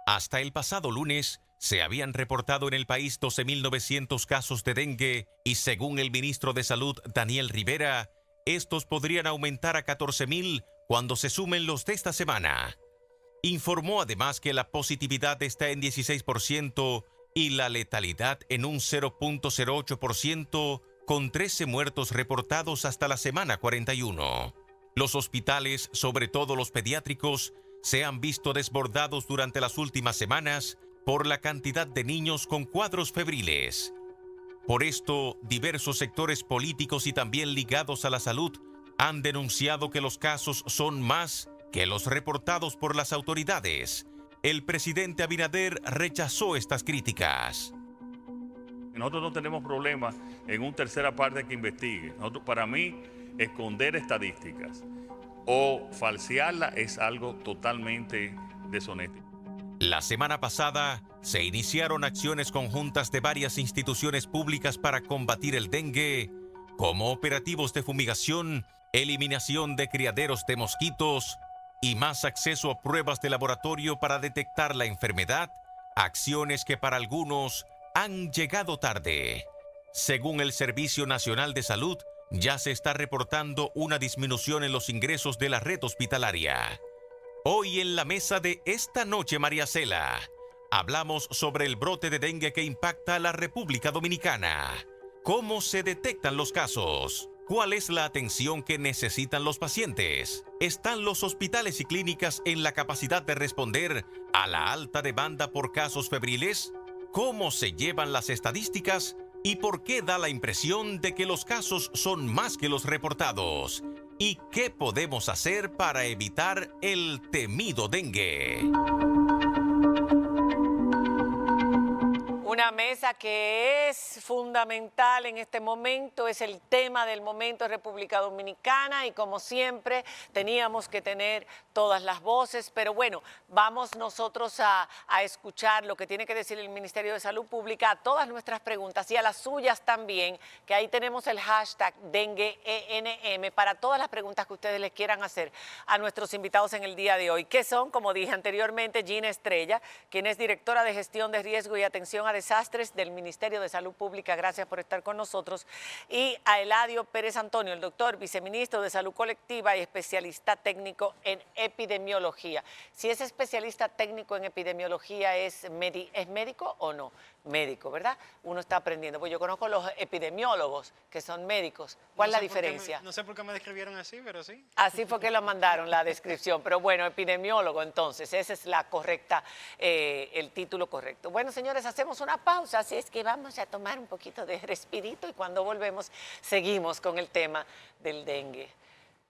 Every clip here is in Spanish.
Hasta el pasado lunes, se habían reportado en el país 12.900 casos de dengue y según el ministro de Salud, Daniel Rivera, estos podrían aumentar a 14.000 cuando se sumen los de esta semana. Informó además que la positividad está en 16% y la letalidad en un 0.08%, con 13 muertos reportados hasta la semana 41. Los hospitales, sobre todo los pediátricos, se han visto desbordados durante las últimas semanas por la cantidad de niños con cuadros febriles. Por esto, diversos sectores políticos y también ligados a la salud han denunciado que los casos son más que los reportados por las autoridades. El presidente Abinader rechazó estas críticas. Nosotros no tenemos problema en una tercera parte que investigue. Para mí, esconder estadísticas o falsearlas es algo totalmente deshonesto. La semana pasada se iniciaron acciones conjuntas de varias instituciones públicas para combatir el dengue, como operativos de fumigación, eliminación de criaderos de mosquitos y más acceso a pruebas de laboratorio para detectar la enfermedad, acciones que para algunos han llegado tarde. Según el Servicio Nacional de Salud, ya se está reportando una disminución en los ingresos de la red hospitalaria. Hoy en la mesa de esta noche, María Cela, hablamos sobre el brote de dengue que impacta a la República Dominicana. ¿Cómo se detectan los casos? ¿Cuál es la atención que necesitan los pacientes? ¿Están los hospitales y clínicas en la capacidad de responder a la alta demanda por casos febriles? ¿Cómo se llevan las estadísticas? ¿Y por qué da la impresión de que los casos son más que los reportados? ¿Y qué podemos hacer para evitar el temido dengue? Una mesa que es fundamental en este momento, es el tema del momento en República Dominicana y como siempre teníamos que tener todas las voces, pero bueno, vamos nosotros a escuchar lo que tiene que decir el Ministerio de Salud Pública a todas nuestras preguntas y a las suyas también, que ahí tenemos el hashtag DengueENM para todas las preguntas que ustedes les quieran hacer a nuestros invitados en el día de hoy, que son, como dije anteriormente, Gina Estrella, quien es directora de Gestión de Riesgo y Atención a Desastres del Ministerio de Salud Pública, gracias por estar con nosotros, y a Eladio Pérez Antonio, el doctor, viceministro de Salud Colectiva y especialista técnico en epidemiología. Si es especialista técnico en epidemiología, ¿es médico o no? Médico, ¿verdad? Uno está aprendiendo, pues yo conozco los epidemiólogos que son médicos. ¿Cuál es la diferencia? No sé por qué me describieron así, pero sí. Así fue que lo mandaron, la descripción, pero bueno, epidemiólogo entonces, ese es la correcta, el título correcto. Bueno, señores, hacemos una pausa, así es que vamos a tomar un poquito de respirito y cuando volvemos seguimos con el tema del dengue.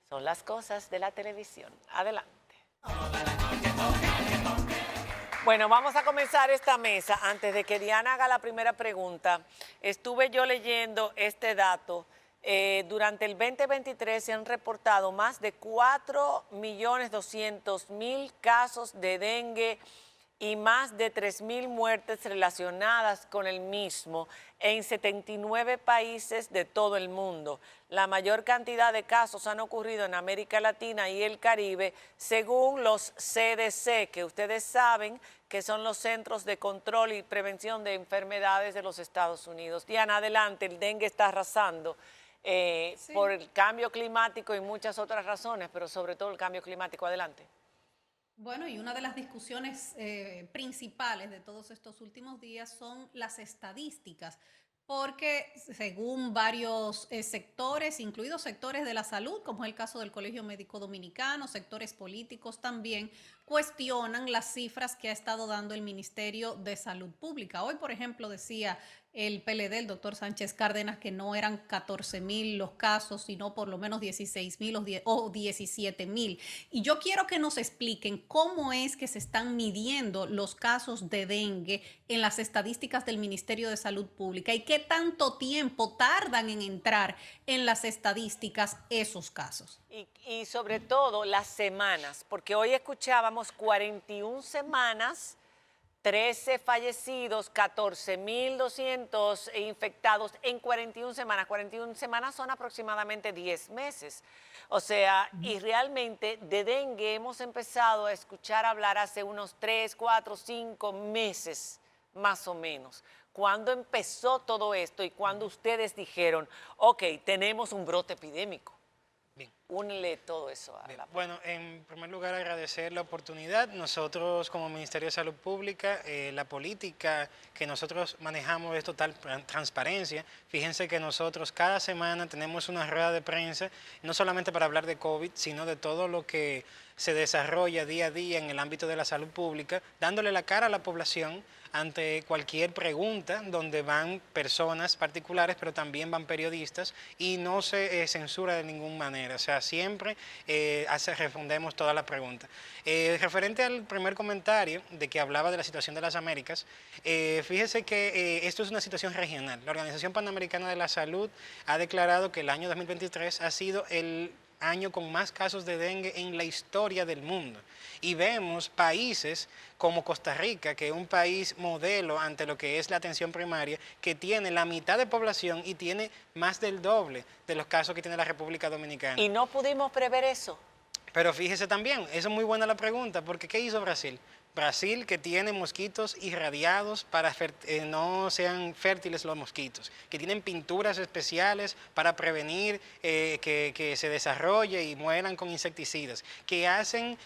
Son las cosas de la televisión. Adelante. Bueno, vamos a comenzar esta mesa. Antes de que Diana haga la primera pregunta, estuve yo leyendo este dato. Durante el 2023 se han reportado más de 4.200.000 casos de dengue y más de 3.000 muertes relacionadas con el mismo en 79 países de todo el mundo. La mayor cantidad de casos han ocurrido en América Latina y el Caribe, según los CDC, que ustedes saben que son los Centros de Control y Prevención de Enfermedades de los Estados Unidos. Diana, adelante, el dengue está arrasando. Sí. Por el cambio climático y muchas otras razones, pero sobre todo el cambio climático. Adelante. Bueno, y una de las discusiones principales de todos estos últimos días son las estadísticas, porque según varios sectores, incluidos sectores de la salud, como es el caso del Colegio Médico Dominicano, sectores políticos también, cuestionan las cifras que ha estado dando el Ministerio de Salud Pública. Hoy, por ejemplo, decía el PLD, el doctor Sánchez Cárdenas, que no eran 14.000 los casos, sino por lo menos 16.000 o 17.000. Y yo quiero que nos expliquen cómo es que se están midiendo los casos de dengue en las estadísticas del Ministerio de Salud Pública y qué tanto tiempo tardan en entrar en las estadísticas esos casos. Y sobre todo las semanas, porque hoy escuchábamos 41 semanas 13 fallecidos, 14.200 infectados en 41 semanas. 41 semanas son aproximadamente 10 meses. O sea, y realmente de dengue hemos empezado a escuchar hablar hace unos 3, 4, 5 meses, más o menos. ¿Cuándo empezó todo esto y cuándo ustedes dijeron, ok, tenemos un brote epidémico? Bien. Únele todo eso a Bien. la... Bueno, en primer lugar agradecer la oportunidad. Nosotros como Ministerio de Salud Pública, la política que nosotros manejamos es total transparencia. Fíjense que nosotros cada semana tenemos una rueda de prensa, no solamente para hablar de COVID, sino de todo lo que se desarrolla día a día en el ámbito de la salud pública, dándole la cara a la población ante cualquier pregunta, donde van personas particulares, pero también van periodistas, y no se censura de ninguna manera. O sea, siempre respondemos todas las preguntas. Referente al primer comentario de que hablaba de la situación de las Américas, fíjese que esto es una situación regional. La Organización Panamericana de la Salud ha declarado que el año 2023 ha sido el año con más casos de dengue en la historia del mundo. Y vemos países como Costa Rica, que es un país modelo ante lo que es la atención primaria, que tiene la mitad de población y tiene más del doble de los casos que tiene la República Dominicana. ¿Y no pudimos prever eso? Pero fíjese también, eso es muy buena la pregunta, porque ¿qué hizo Brasil? Brasil, que tiene mosquitos irradiados para no sean fértiles los mosquitos, que tienen pinturas especiales para prevenir que se desarrolle y mueran con insecticidas, que hacen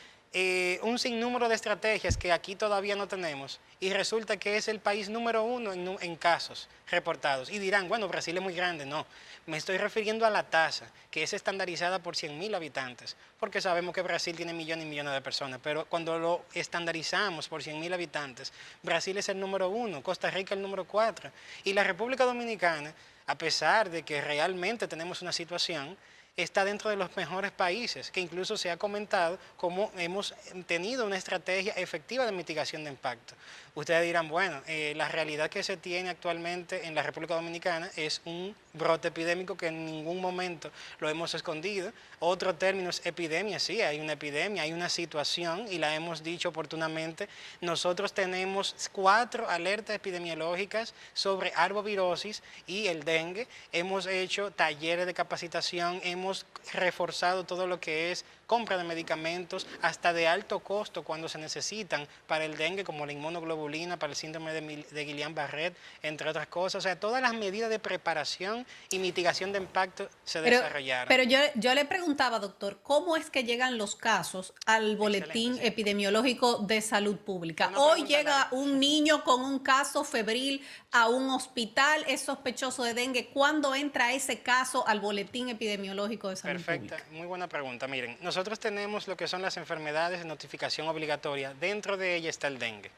un sinnúmero de estrategias que aquí todavía no tenemos, y resulta que es el país número 1 en casos reportados. Y dirán, bueno, Brasil es muy grande. No, me estoy refiriendo a la tasa, que es estandarizada por 100.000 habitantes, porque sabemos que Brasil tiene millones y millones de personas, pero cuando lo estandarizamos por 100.000 habitantes, Brasil es el número 1, Costa Rica el número 4, y la República Dominicana, a pesar de que realmente tenemos una situación, está dentro de los mejores países, que incluso se ha comentado cómo hemos tenido una estrategia efectiva de mitigación de impacto. Ustedes dirán, bueno, la realidad que se tiene actualmente en la República Dominicana es un brote epidémico que en ningún momento lo hemos escondido. Otro término es epidemia, sí, hay una epidemia, hay una situación y la hemos dicho oportunamente. Nosotros tenemos 4 alertas epidemiológicas sobre arbovirosis y el dengue. Hemos hecho talleres de capacitación, hemos reforzado todo lo que es compra de medicamentos, hasta de alto costo cuando se necesitan para el dengue, como la inmunoglobulina, para el síndrome de Guillain-Barré, entre otras cosas. O sea, todas las medidas de preparación y mitigación de impacto se desarrollaron. Pero yo le preguntaba, doctor, ¿cómo es que llegan los casos al boletín Excelente, sí. epidemiológico de salud pública? Una Hoy pregunta llega larga. un niño con un caso febril a un hospital, es sospechoso de dengue. ¿Cuándo entra ese caso al boletín epidemiológico de salud Perfecta, pública? muy buena pregunta. Miren, nosotros tenemos lo que son las enfermedades de notificación obligatoria. Dentro de ella está el dengue.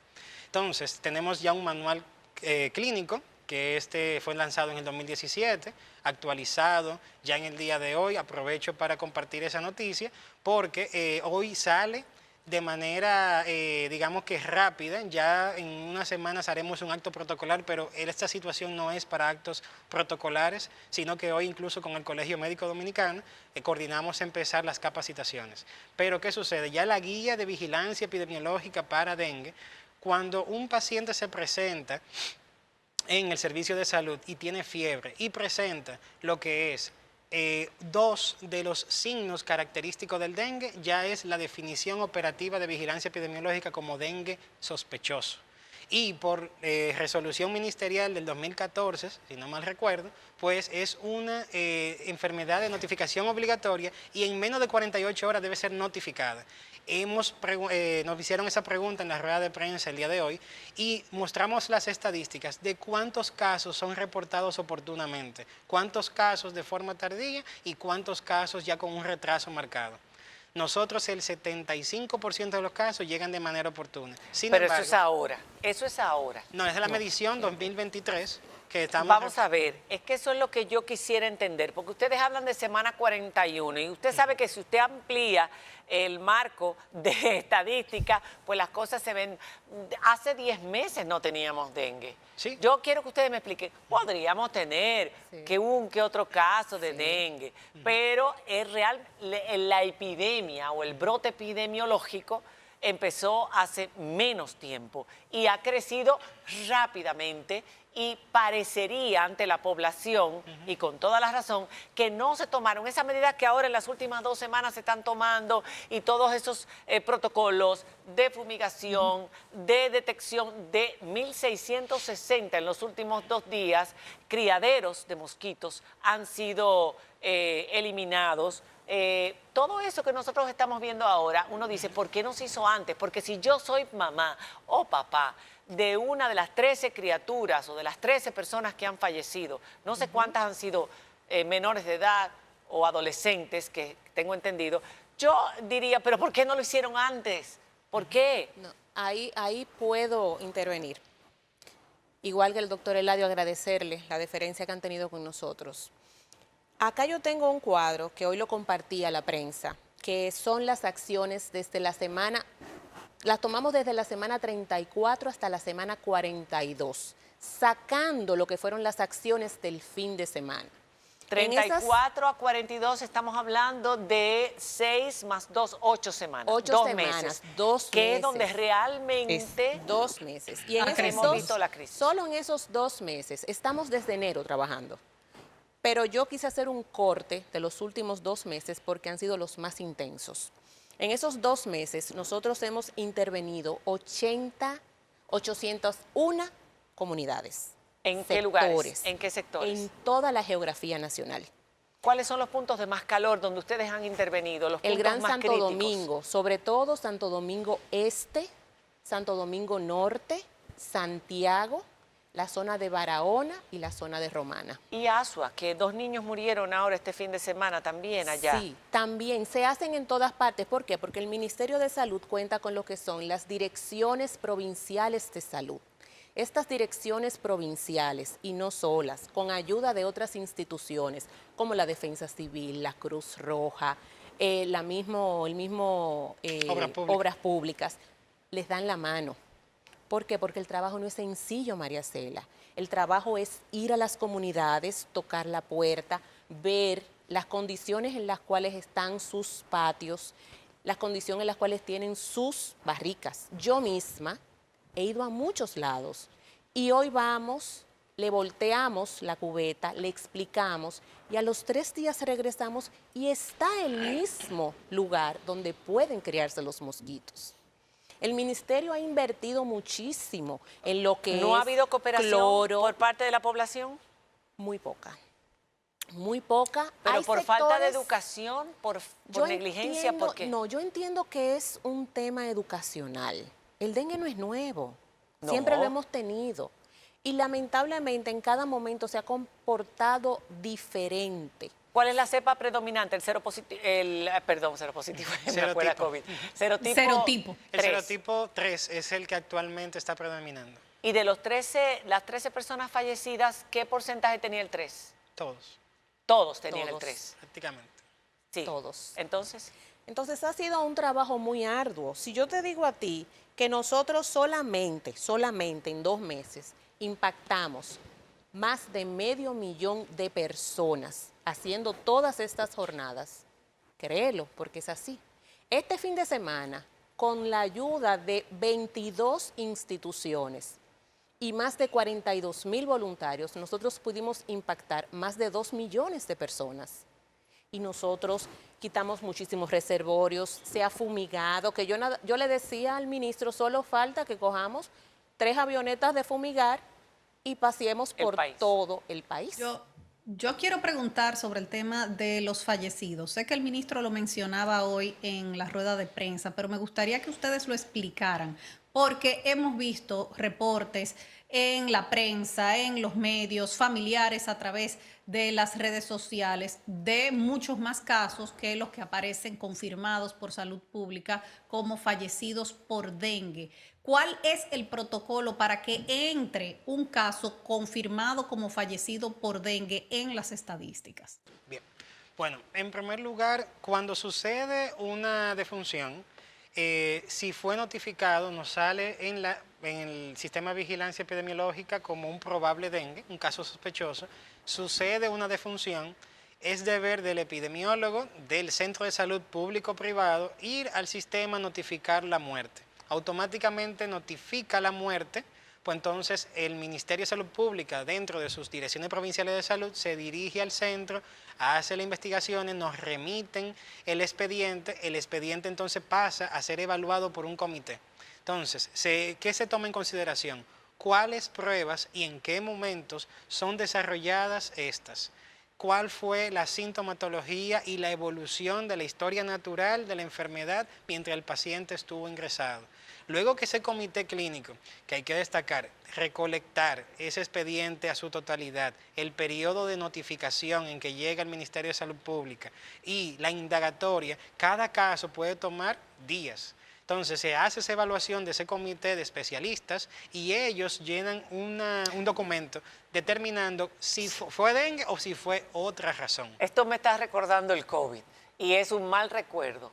Entonces, tenemos ya un manual clínico, que fue lanzado en el 2017, actualizado ya en el día de hoy. Aprovecho para compartir esa noticia, porque hoy sale de manera, digamos que rápida. Ya en unas semanas haremos un acto protocolar, pero esta situación no es para actos protocolares, sino que hoy incluso con el Colegio Médico Dominicano coordinamos empezar las capacitaciones. Pero ¿qué sucede? Ya la guía de vigilancia epidemiológica para dengue, cuando un paciente se presenta en el servicio de salud y tiene fiebre y presenta lo que es 2 de los signos característicos del dengue, ya es la definición operativa de vigilancia epidemiológica como dengue sospechoso. Y por resolución ministerial del 2014, si no mal recuerdo, pues es una enfermedad de notificación obligatoria y en menos de 48 horas debe ser notificada. Nos hicieron esa pregunta en la rueda de prensa el día de hoy y mostramos las estadísticas de cuántos casos son reportados oportunamente, cuántos casos de forma tardía y cuántos casos ya con un retraso marcado. Nosotros el 75% de los casos llegan de manera oportuna. Pero eso es ahora, eso es ahora. No, es de la medición 2023 que estamos... Vamos a ver, es que eso es lo que yo quisiera entender, porque ustedes hablan de semana 41 y usted sabe que si usted amplía el marco de estadística, pues las cosas se ven. Hace 10 meses no teníamos dengue. Sí. Yo quiero que ustedes me expliquen, podríamos tener que otro caso de dengue, pero es real, la epidemia o el brote epidemiológico empezó hace menos tiempo y ha crecido rápidamente y parecería ante la población, y con toda la razón, que no se tomaron esas medidas que ahora en las últimas 2 semanas se están tomando y todos esos protocolos de fumigación, de detección de 1.660 en los últimos 2 días, criaderos de mosquitos han sido eliminados. Todo eso que nosotros estamos viendo ahora, uno dice, ¿por qué no se hizo antes? Porque si yo soy mamá o papá de una de las 13 criaturas o de las 13 personas que han fallecido, no sé cuántas han sido menores de edad o adolescentes, que tengo entendido, yo diría, ¿pero por qué no lo hicieron antes? ¿Por qué? No, ahí puedo intervenir. Igual que el doctor Eladio, agradecerle la deferencia que han tenido con nosotros. Acá yo tengo un cuadro que hoy lo compartí a la prensa, que son las acciones desde la semana, las tomamos desde la semana 34 hasta la semana 42, sacando lo que fueron las acciones del fin de semana. 34 a 42 estamos hablando de 6 más 2, 8 semanas. 8 semanas, 2 meses. Que es donde realmente... Es 2 meses. Y en hemos visto la crisis. Solo en esos 2 meses, estamos desde enero trabajando. Pero yo quise hacer un corte de los últimos 2 meses porque han sido los más intensos. En esos 2 meses nosotros hemos intervenido 801 comunidades. ¿En qué lugares? ¿En qué sectores? En toda la geografía nacional. ¿Cuáles son los puntos de más calor donde ustedes han intervenido? Los El puntos Gran más Santo críticos. Domingo, sobre todo Santo Domingo Este, Santo Domingo Norte, Santiago, la zona de Barahona y la zona de Romana. Y Asua, que 2 niños murieron ahora este fin de semana también allá. Sí, también se hacen en todas partes. ¿Por qué? Porque el Ministerio de Salud cuenta con lo que son las direcciones provinciales de salud. Estas direcciones provinciales, y no solas, con ayuda de otras instituciones, como la Defensa Civil, la Cruz Roja, Obras Públicas, les dan la mano. ¿Por qué? Porque el trabajo no es sencillo, María Cela. El trabajo es ir a las comunidades, tocar la puerta, ver las condiciones en las cuales están sus patios, las condiciones en las cuales tienen sus barricas. Yo misma he ido a muchos lados y hoy vamos, le volteamos la cubeta, le explicamos y a los 3 días regresamos y está el mismo lugar donde pueden criarse los mosquitos. El ministerio ha invertido muchísimo en lo que ¿No es ha habido cooperación cloro, por parte de la población? muy poca. Muy poca. Pero Hay por falta de sectores- educación, por Yo negligencia, entiendo- ¿por qué? No, yo entiendo que es un tema educacional. El dengue no es nuevo. No. Siempre lo hemos tenido. Y lamentablemente en cada momento se ha comportado diferente. ¿Cuál es la cepa predominante? El cero positivo, cero positivo, me acuerdo de COVID. Serotipo. Serotipo. El 3. serotipo 3 es el que actualmente está predominando. Y de las 13 personas fallecidas, ¿qué porcentaje tenía el 3? Todos, Todos tenían Todos. el 3. prácticamente. Sí. Todos. Entonces, Entonces ha sido un trabajo muy arduo. Si yo te digo a ti que nosotros solamente en 2 meses impactamos más de 500.000 de personas haciendo todas estas jornadas, créelo, porque es así. Este fin de semana, con la ayuda de 22 instituciones y más de 42.000 voluntarios, nosotros pudimos impactar más de 2 millones de personas. Y nosotros quitamos muchísimos reservorios, se ha fumigado, que yo le decía al ministro, solo falta que cojamos 3 avionetas de fumigar y paseemos El por país. todo el país. Yo quiero preguntar sobre el tema de los fallecidos. Sé que el ministro lo mencionaba hoy en la rueda de prensa, pero me gustaría que ustedes lo explicaran, porque hemos visto reportes en la prensa, en los medios, familiares a través de las redes sociales, de muchos más casos que los que aparecen confirmados por Salud Pública como fallecidos por dengue. ¿Cuál es el protocolo para que entre un caso confirmado como fallecido por dengue en las estadísticas? Bien. Bueno, en primer lugar, cuando sucede una defunción, si fue notificado, nos sale en el sistema de vigilancia epidemiológica como un probable dengue, un caso sospechoso. Sucede una defunción, es deber del epidemiólogo, del centro de salud público-privado, ir al sistema a notificar la muerte. Automáticamente notifica la muerte, pues entonces el Ministerio de Salud Pública, dentro de sus direcciones provinciales de salud, se dirige al centro, hace las investigaciones, nos remiten el expediente entonces pasa a ser evaluado por un comité. Entonces, ¿qué se toma en consideración? ¿Cuáles pruebas y en qué momentos son desarrolladas estas? ¿Cuál fue la sintomatología y la evolución de la historia natural de la enfermedad mientras el paciente estuvo ingresado? Luego que ese comité clínico, que hay que destacar, recolectar ese expediente a su totalidad, el periodo de notificación en que llega el Ministerio de Salud Pública y la indagatoria, cada caso puede tomar días. Entonces se hace esa evaluación de ese comité de especialistas y ellos llenan un documento determinando si fue dengue o si fue otra razón. Esto me está recordando el COVID y es un mal recuerdo.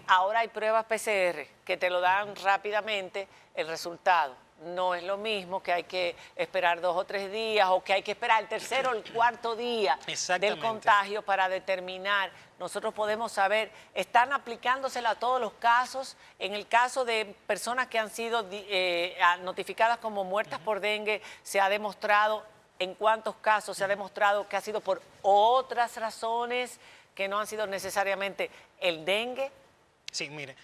Ahora hay pruebas PCR que te lo dan rápidamente el resultado. No es lo mismo que hay que esperar 2 o 3 días o que hay que esperar el tercero o el cuarto día del contagio para determinar. Nosotros podemos saber, están aplicándosela a todos los casos. En el caso de personas que han sido notificadas como muertas por dengue, se ha demostrado, en cuántos casos se ha demostrado que ha sido por otras razones que no han sido necesariamente el dengue. Sí, mire.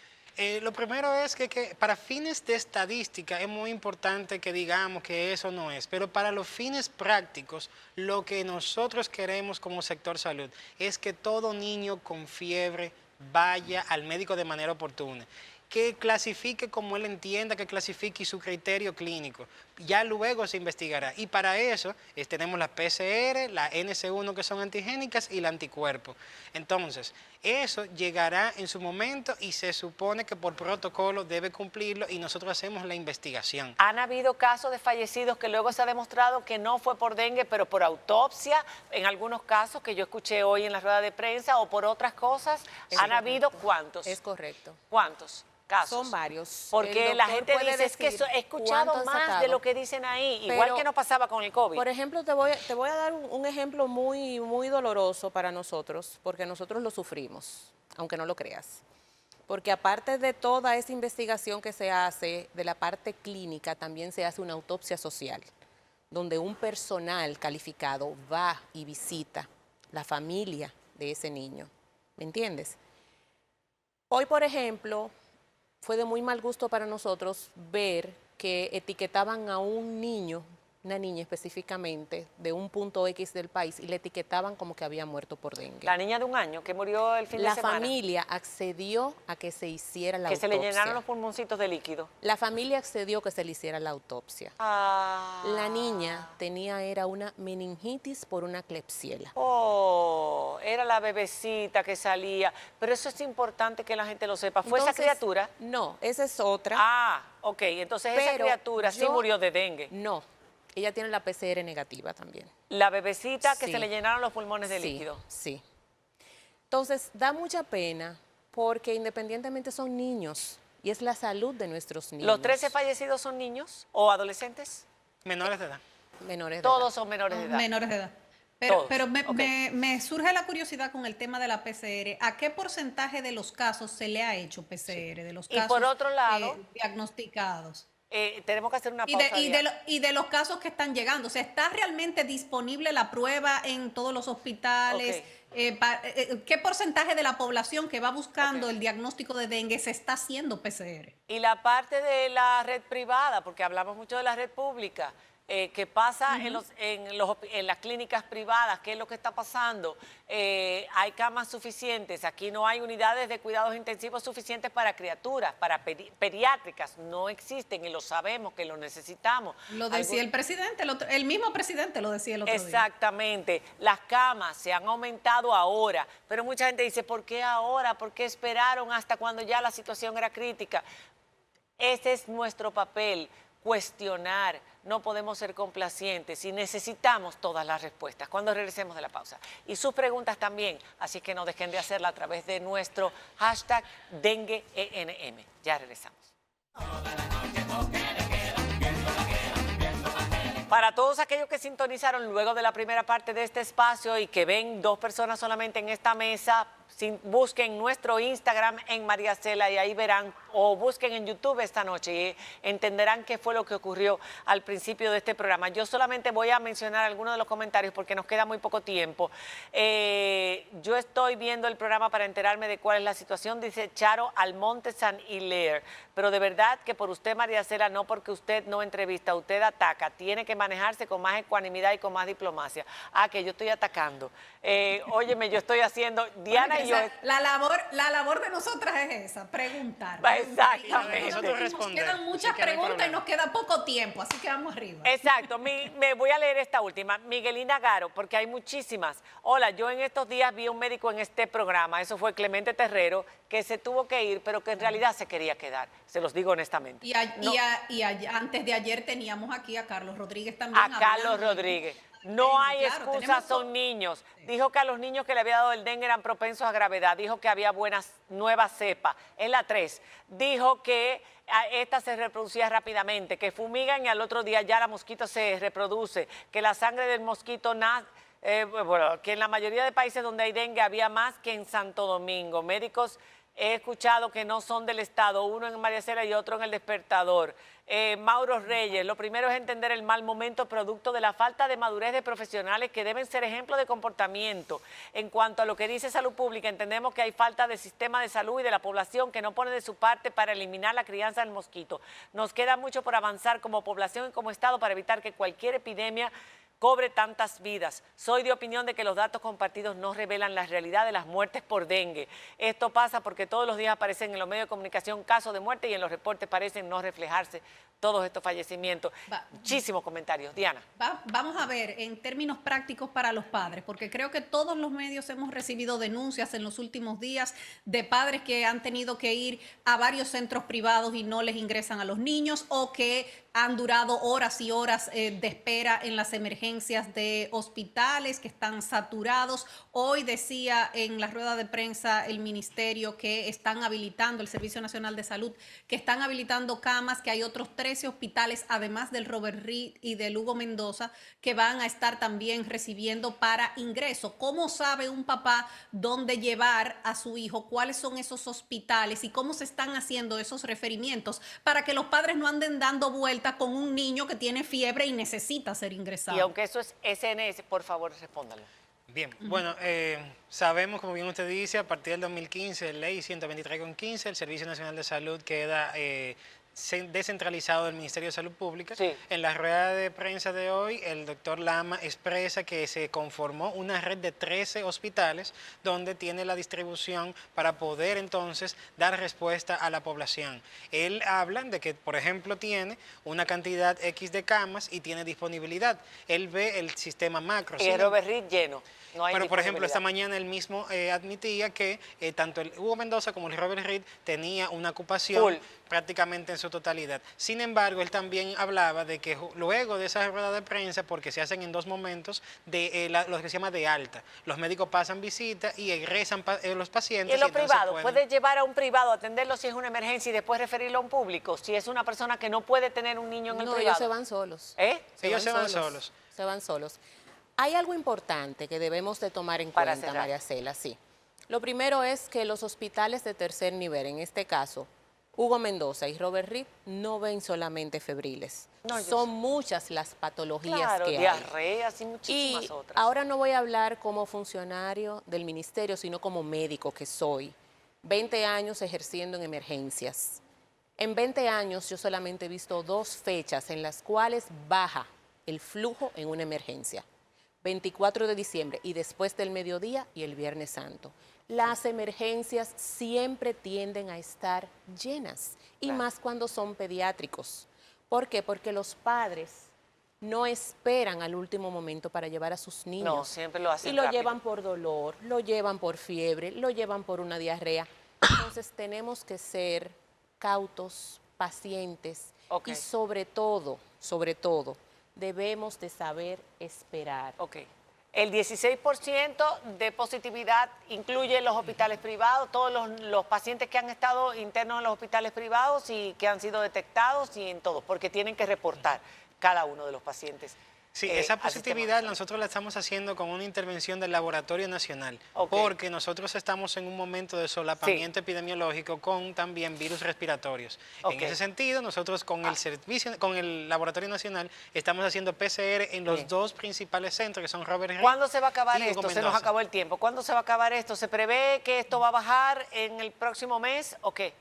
Lo primero es que para fines de estadística es muy importante que digamos que eso no es, pero para los fines prácticos, lo que nosotros queremos como sector salud es que todo niño con fiebre vaya al médico de manera oportuna, que clasifique como él entienda, que clasifique su criterio clínico. Ya luego se investigará. Y para eso tenemos la PCR, la NC1 que son antigénicas y el anticuerpo. Entonces, eso llegará en su momento y se supone que por protocolo debe cumplirlo y nosotros hacemos la investigación. Han habido casos de fallecidos que luego se ha demostrado que no fue por dengue, pero por autopsia, en algunos casos que yo escuché hoy en la rueda de prensa o por otras cosas. ¿Han habido cuántos? Es correcto. ¿Cuántos casos? Son varios. Porque la gente dice, es que he escuchado más de lo que dicen ahí, igual que no pasaba con el COVID. Por ejemplo, te voy a dar un ejemplo muy, muy doloroso para nosotros, porque nosotros lo sufrimos, aunque no lo creas. Porque aparte de toda esa investigación que se hace de la parte clínica, también se hace una autopsia social, donde un personal calificado va y visita la familia de ese niño. ¿Me entiendes? Hoy, por ejemplo, fue de muy mal gusto para nosotros ver que etiquetaban a un niño, una niña específicamente, de un punto X del país y le etiquetaban como que había muerto por dengue. La niña de 1 año que murió el fin de semana. La familia accedió a que se hiciera la autopsia. Que se le llenaron los pulmoncitos de líquido. La familia accedió a que se le hiciera la autopsia. La niña era una meningitis por una Klebsiella. Oh, era la bebecita que salía. Pero eso es importante que la gente lo sepa. ¿Fue Entonces, esa criatura? No, esa es otra. Ah, ok. Entonces esa criatura sí murió de dengue. No. Ella tiene la PCR negativa también. La bebecita que Sí. se le llenaron los pulmones de líquido. Sí. Entonces, da mucha pena porque independientemente son niños y es la salud de nuestros niños. ¿Los 13 fallecidos son niños o adolescentes? Menores de edad. Menores de Todos edad. son menores de edad. Menores de edad. Todos. Pero Ok. me surge la curiosidad con el tema de la PCR. ¿A qué porcentaje de los casos se le ha hecho PCR? De los Y casos por otro lado, diagnosticados. Tenemos que hacer una Y pausa. y de los casos que están llegando. O sea, ¿está realmente disponible la prueba en todos los hospitales? Ok. ¿Qué porcentaje de la población que va buscando el diagnóstico de dengue se está haciendo PCR? Y la parte de la red privada, porque hablamos mucho de la red pública, ¿qué pasa en las clínicas privadas? ¿Qué es lo que está pasando? ¿Hay camas suficientes? Aquí no hay unidades de cuidados intensivos suficientes para criaturas, para pediátricas. No existen y lo sabemos que lo necesitamos. Lo decía el presidente, el mismo presidente lo decía el otro día. Exactamente. Las camas se han aumentado ahora, pero mucha gente dice, ¿por qué ahora? ¿Por qué esperaron hasta cuando ya la situación era crítica? Ese es nuestro papel, cuestionar. No podemos ser complacientes y necesitamos todas las respuestas cuando regresemos de la pausa. Y sus preguntas también, así que no dejen de hacerla a través de nuestro hashtag DengueENM. Ya regresamos. Para todos aquellos que sintonizaron luego de la primera parte de este espacio y que ven 2 personas solamente en esta mesa, busquen nuestro Instagram en María Cela y ahí verán, o busquen en YouTube esta noche y entenderán qué fue lo que ocurrió al principio de este programa. Yo solamente voy a mencionar algunos de los comentarios porque nos queda muy poco tiempo. Yo estoy viendo el programa para enterarme de cuál es la situación, dice Charo Almonte San Hilaire, pero de verdad que por usted, María Cela, no porque usted no entrevista, usted ataca, tiene que manejarse con más ecuanimidad y con más diplomacia. Ah, que yo estoy atacando. Óyeme, yo estoy haciendo, Diana y yo... La labor de nosotras es esa, preguntar. Exactamente. Nosotros Nos responder. quedan muchas Así que no hay preguntas y problema. nos queda poco tiempo, así que vamos arriba. Exacto, me voy a leer esta última. Miguelina Garo, porque hay muchísimas. Hola, yo en estos días vi a un médico en este programa, eso fue Clemente Terrero, que se tuvo que ir, pero que en realidad se quería quedar. Se los digo honestamente. Antes de ayer teníamos aquí a Carlos Rodríguez también. A Carlos hablando. Rodríguez. No hay Claro, excusas, tenemos son niños. Dijo que a los niños que le había dado el dengue eran propensos a gravedad. Dijo que había nuevas cepas. Es la 3. Dijo que esta se reproducía rápidamente, que fumigan y al otro día ya la mosquito se reproduce, que la sangre del mosquito bueno, que en la mayoría de países donde hay dengue había más que en Santo Domingo. Médicos he escuchado que no son del Estado, uno en María Cela y otro en El Despertador. Mauro Reyes, lo primero es entender el mal momento producto de la falta de madurez de profesionales que deben ser ejemplo de comportamiento. En cuanto a lo que dice Salud Pública, entendemos que hay falta de sistema de salud y de la población que no pone de su parte para eliminar la crianza del mosquito. Nos queda mucho por avanzar como población y como Estado para evitar que cualquier epidemia cobre tantas vidas. Soy de opinión de que los datos compartidos no revelan la realidad de las muertes por dengue. Esto pasa porque todos los días aparecen en los medios de comunicación casos de muerte y en los reportes parecen no reflejarse todos estos fallecimientos. Muchísimos comentarios. Diana. Vamos a ver, en términos prácticos para los padres, porque creo que todos los medios hemos recibido denuncias en los últimos días de padres que han tenido que ir a varios centros privados y no les ingresan a los niños o que han durado horas y horas de espera en las emergencias de hospitales que están saturados. Hoy decía en la rueda de prensa el ministerio que están habilitando, el Servicio Nacional de Salud, que están habilitando camas, que hay otros 13 hospitales, además del Robert Reed y del Hugo Mendoza, que van a estar también recibiendo para ingreso. ¿Cómo sabe un papá dónde llevar a su hijo? ¿Cuáles son esos hospitales? ¿Y cómo se están haciendo esos referimientos para que los padres no anden dando vueltas con un niño que tiene fiebre y necesita ser ingresado? Y aunque eso es SNS, por favor, respóndalo. Bien, bueno, sabemos, como bien usted dice, a partir del 2015, ley 123/15, el Servicio Nacional de Salud queda descentralizado del Ministerio de Salud Pública. Sí. En la rueda de prensa de hoy, el doctor Lama expresa que se conformó una red de 13 hospitales donde tiene la distribución para poder entonces dar respuesta a la población. Él habla de que, por ejemplo, tiene una cantidad X de camas y tiene disponibilidad. Él ve el sistema macro. Y el Robert Reed lleno. No hay Pero, por ejemplo, esta disponibilidad. mañana él mismo admitía que tanto el Hugo Mendoza como el Robert Reed tenía una ocupación Full. prácticamente en su totalidad. Sin embargo, él también hablaba de que luego de esa rueda de prensa, porque se hacen en 2 momentos, de lo que se llama de alta. Los médicos pasan visita y egresan los pacientes. Y en lo entonces privado, puede llevar a un privado a atenderlo si es una emergencia y después referirlo a un público, si es una persona que no puede tener un niño en el No, privado. ellos se van solos. ¿Eh? Ellos se van solos. Se van solos. Hay algo importante que debemos de tomar en Para cuenta, cerrar. María Cela, sí. Lo primero es que los hospitales de tercer nivel, en este caso, Hugo Mendoza y Robert Reed, no ven solamente febriles. No, yo Son sé. muchas las patologías Claro, que hay. diarreas y muchísimas Y otras. ahora no voy a hablar como funcionario del ministerio, sino como médico que soy. 20 años ejerciendo en emergencias. En 20 años yo solamente he visto 2 fechas en las cuales baja el flujo en una emergencia. 24 de diciembre y después del mediodía y el Viernes Santo. Las emergencias siempre tienden a estar llenas y Claro. más cuando son pediátricos. ¿Por qué? Porque los padres no esperan al último momento para llevar a sus niños. No, siempre lo hacen Y lo rápido. llevan por dolor, lo llevan por fiebre, lo llevan por una diarrea. Entonces tenemos que ser cautos, pacientes Ok. y sobre todo, debemos de saber esperar. Ok. El 16% de positividad incluye los hospitales privados, todos los pacientes que han estado internos en los hospitales privados y que han sido detectados y en todo, porque tienen que reportar. cada uno de los pacientes. Sí, al esa sistema positividad nacional. nosotros la estamos haciendo con una intervención del Laboratorio Nacional, Ok. porque nosotros estamos en un momento de solapamiento epidemiológico con también virus respiratorios. Ok. En ese sentido, nosotros con el servicio, con el Laboratorio Nacional, estamos haciendo PCR en los Bien. dos principales centros, que son Robert Reed ¿Cuándo se va a acabar y Hugo esto? Se nos Mendoza. acabó el tiempo. ¿Cuándo se va a acabar esto? ¿Se prevé que esto va a bajar en el próximo mes o qué?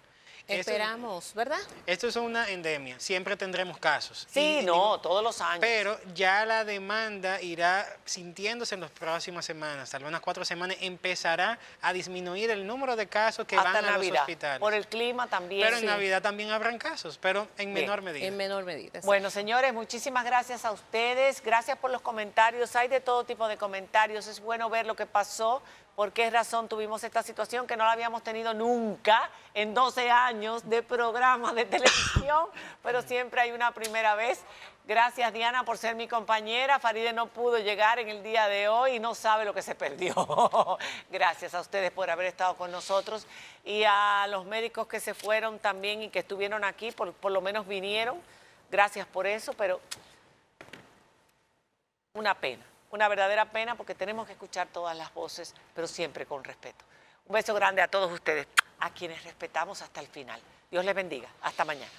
Esperamos, ¿verdad? Esto es una endemia, siempre tendremos casos. Sí, no, todos los años. Pero ya la demanda irá sintiéndose en las próximas semanas, tal vez unas 4 semanas, empezará a disminuir el número de casos que hasta van a los Navidad. hospitales. Por el clima también. Pero en Sí. Navidad también habrán casos, pero en Bien. menor medida. En menor medida. sí. Bueno, señores, muchísimas gracias a ustedes. Gracias por los comentarios. Hay de todo tipo de comentarios. Es bueno ver lo que pasó. ¿Por qué razón tuvimos esta situación que no la habíamos tenido nunca en 12 años de programas de televisión? Pero siempre hay una primera vez. Gracias, Diana, por ser mi compañera. Faride no pudo llegar en el día de hoy y no sabe lo que se perdió. Gracias a ustedes por haber estado con nosotros y a los médicos que se fueron también y que estuvieron aquí, por lo menos vinieron. Gracias por eso, pero una pena, una verdadera pena porque tenemos que escuchar todas las voces, pero siempre con respeto. Un beso grande a todos ustedes, a quienes respetamos hasta el final. Dios les bendiga. Hasta mañana.